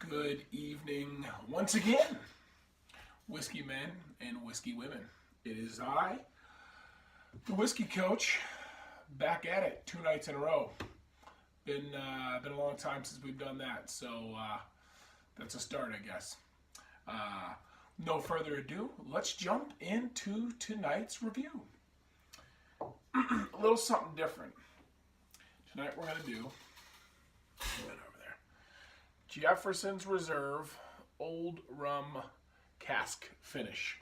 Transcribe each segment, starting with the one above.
Good evening once again, whiskey men and whiskey women. It is I, the whiskey coach, back at it 2 nights in a row. Been a long time since we've done that, so that's a start, I guess. No further ado, let's jump into tonight's review. A little something different. Tonight we're going to do Jefferson's Reserve Old Rum Cask Finish.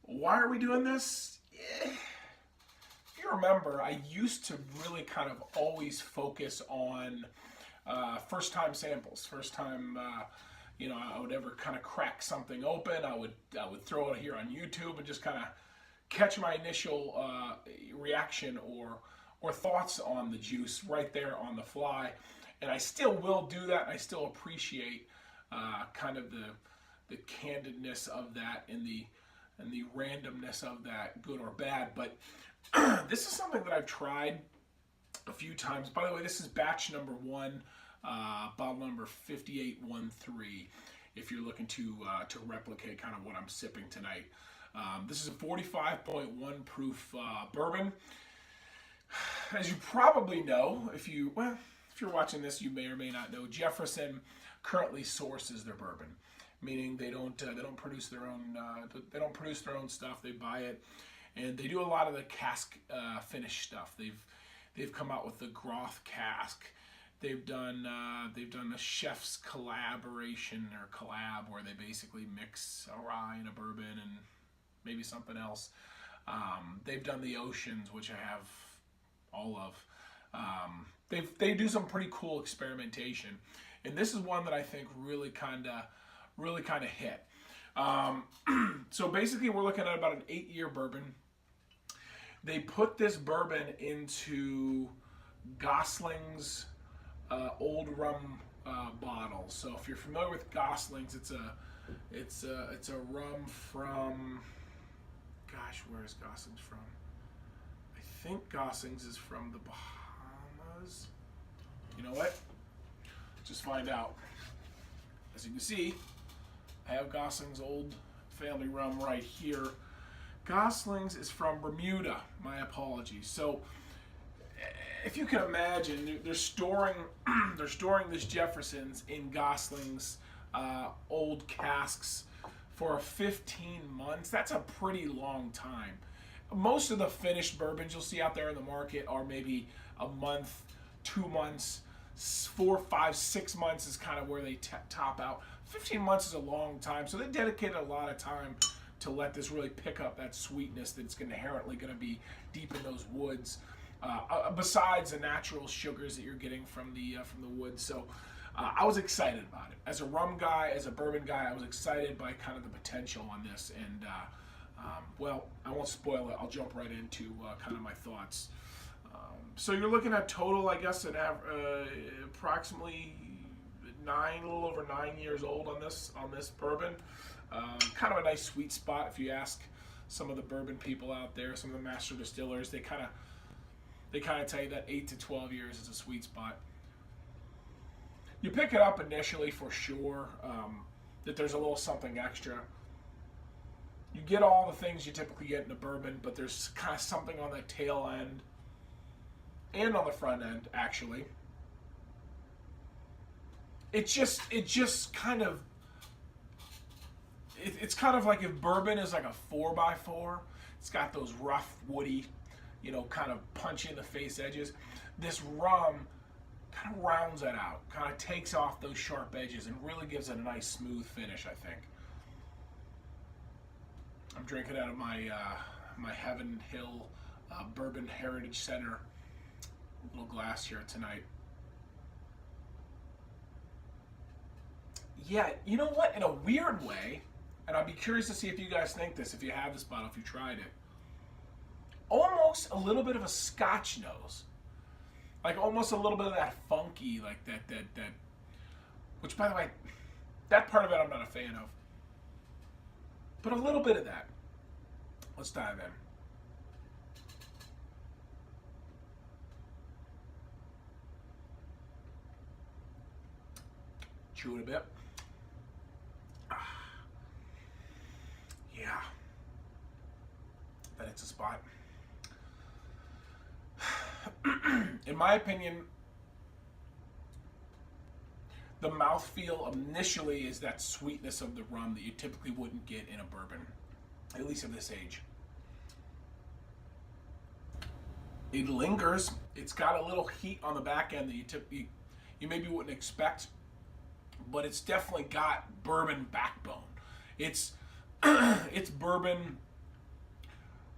Why are we doing this? If you remember, I used to really kind of always focus on first-time samples. First time, I would ever kind of crack something open. I would throw it here on YouTube and just kind of catch my initial reaction or thoughts on the juice right there on the fly. And I still will do that. I still appreciate kind of the candidness of that and the randomness of that, good or bad. But this is something that I've tried a few times. By the way, this is batch number 1, bottle number 5813. If you're looking to replicate kind of what I'm sipping tonight, this is a 45.1 proof bourbon. As you probably know, if you're watching this, you may or may not know, Jefferson currently sources their bourbon, meaning they don't produce their own stuff. They buy it, and they do a lot of the cask finish stuff. They've come out with the Groth cask. They've done a chef's collaboration or collab where they basically mix a rye and a bourbon and maybe something else. They've done the Oceans, which I have all of. They do some pretty cool experimentation, and this is one that I think really kind of hit. So basically, we're looking at about an 8-year bourbon. They put this bourbon into Gosling's old rum bottle. So if you're familiar with Gosling's, it's a rum from, gosh, where is Gosling's from? I think Gosling's is from the Bahamas. You know what? Just find out. As you can see, I have Gosling's old family rum right here. Gosling's is from Bermuda. My apologies. So, if you can imagine, they're storing this Jefferson's in Gosling's old casks for 15 months. That's a pretty long time. Most of the finished bourbons you'll see out there in the market are maybe a month, 2 months, 4, 5, 6 months is kind of where they top out. 15 months is a long time, so they dedicated a lot of time to let this really pick up that sweetness that's inherently going to be deep in those woods, besides the natural sugars that you're getting from the woods. So I was excited about it. As a rum guy, as a bourbon guy, I was excited by kind of the potential on this. And well, I won't spoil it. I'll jump right into kind of my thoughts. So you're looking at total, I guess, approximately a little over 9 years old on this bourbon. Kind of a nice sweet spot if you ask some of the bourbon people out there, some of the master distillers. They kind of tell you that 8 to 12 years is a sweet spot. You pick it up initially for sure, that there's a little something extra. You get all the things you typically get in a bourbon, but there's kind of something on the tail end and on the front end, actually. It's kind of like if bourbon is like a 4x4. It's got those rough, woody, kind of punchy in the face edges. This rum kind of rounds that out, kind of takes off those sharp edges and really gives it a nice smooth finish, I think. I'm drinking out of my Heaven Hill Bourbon Heritage Center little glass here tonight. Yeah, you know what? In a weird way, and I'd be curious to see if you guys think this, if you have this bottle, if you tried it. Almost a little bit of a Scotch nose. Like almost a little bit of that funky, like that, which by the way, that part of it I'm not a fan of. But a little bit of that. Let's dive in. Chew it a bit. Yeah. Then it's a spot. In my opinion, the mouthfeel initially is that sweetness of the rum that you typically wouldn't get in a bourbon, at least of this age. It lingers. It's got a little heat on the back end that you maybe wouldn't expect, but it's definitely got bourbon backbone. It's it's bourbon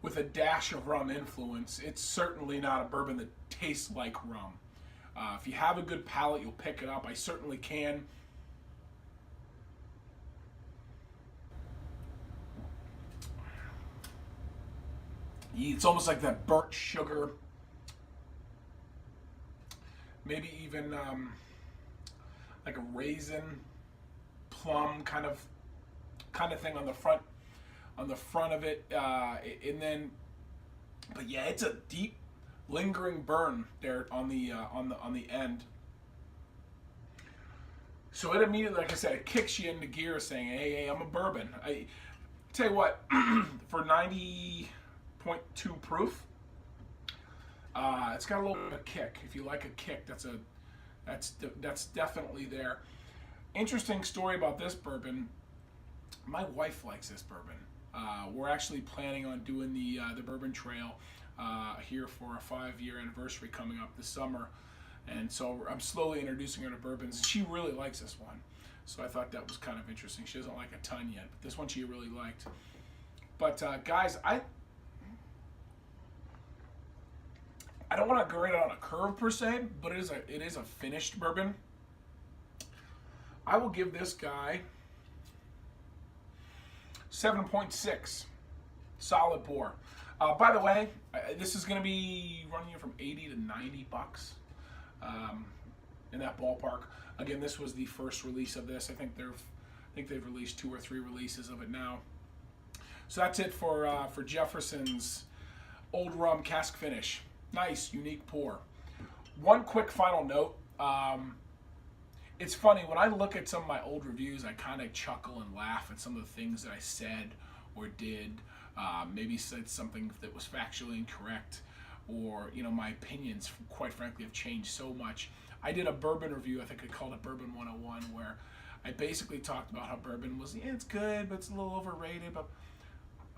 with a dash of rum influence. It's certainly not a bourbon that tastes like rum. If you have a good palate, you'll pick it up. I certainly can. It's almost like that burnt sugar. Maybe even like a raisin, plum kind of thing on the front of it, and then, but yeah, it's a deep, lingering burn there on the end. So it immediately, like I said, it kicks you into gear, saying, "Hey, I'm a bourbon." I tell you what, for 90.2 proof, it's got a little bit of kick. If you like a kick, that's definitely there. Interesting story about this bourbon. My wife likes this bourbon. We're actually planning on doing the Bourbon Trail here for a 5-year anniversary coming up this summer, and so I'm slowly introducing her to bourbons. She really likes this one, so I thought that was kind of interesting. She doesn't like a ton yet, but this one she really liked. But guys, I don't want to grade it on a curve per se, but it is a finished bourbon. I will give this guy 7.6, solid pour. By the way, this is going to be running you from 80 to 90 bucks, in that ballpark. Again, this was the first release of this. I think they've released 2 or 3 releases of it now. So that's it for Jefferson's Old Rum Cask Finish. Nice, unique pour. One quick final note. It's funny, when I look at some of my old reviews, I kind of chuckle and laugh at some of the things that I said or did. Maybe said something that was factually incorrect, or, my opinions, quite frankly, have changed so much. I did a bourbon review, I think I called it Bourbon 101, where I basically talked about how bourbon was, it's good, but it's a little overrated, but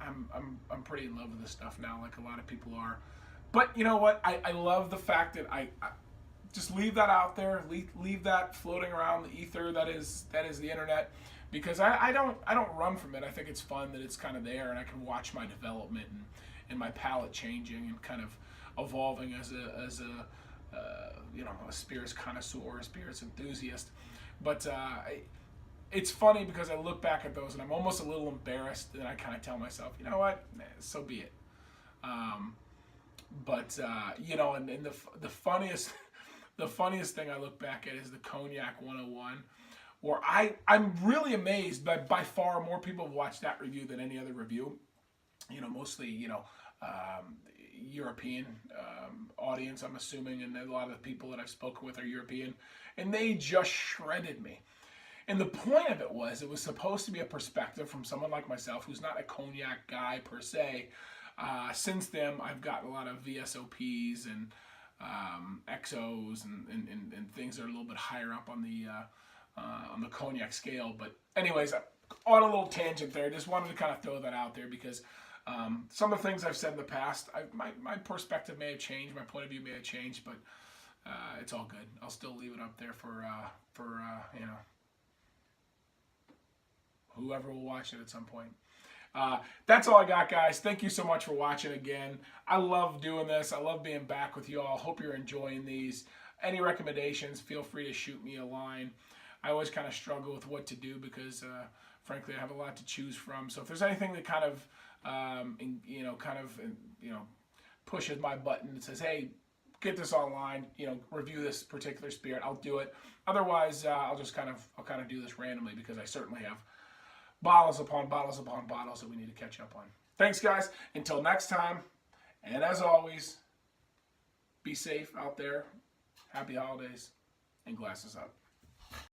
I'm pretty in love with this stuff now, like a lot of people are. But you know what? I love the fact that I just leave that out there, leave that floating around the ether that is the internet, because I don't run from it. I think it's fun that it's kind of there, and I can watch my development and my palate changing and kind of evolving as a spirits connoisseur, a spirits enthusiast. But it's funny because I look back at those and I'm almost a little embarrassed, and I kind of tell myself, you know what, so be it. And the funniest thing I look back at is the Cognac 101, where I'm really amazed that by far more people have watched that review than any other review. Mostly, European audience, I'm assuming, and a lot of the people that I've spoken with are European, and they just shredded me. And the point of it was supposed to be a perspective from someone like myself who's not a cognac guy per se. Since then, I've got a lot of VSOPs and XOs and things that are a little bit higher up on the cognac scale. But anyways, on a little tangent there, just wanted to kind of throw that out there because some of the things I've said in the past, my perspective may have changed, my point of view may have changed, but it's all good. I'll still leave it up there for whoever will watch it at some point. That's all I got, guys. Thank you so much for watching again. I love doing this. I love being back with you all. Hope you're enjoying these. Any recommendations, feel free to shoot me a line. I always kind of struggle with what to do because, frankly, I have a lot to choose from. So if there's anything that kind of, pushes my button and says, hey, get this online, review this particular spirit, I'll do it. Otherwise, I'll kind of do this randomly because I certainly have bottles upon bottles upon bottles that we need to catch up on. Thanks, guys. Until next time, and as always, be safe out there. Happy holidays, and glasses up.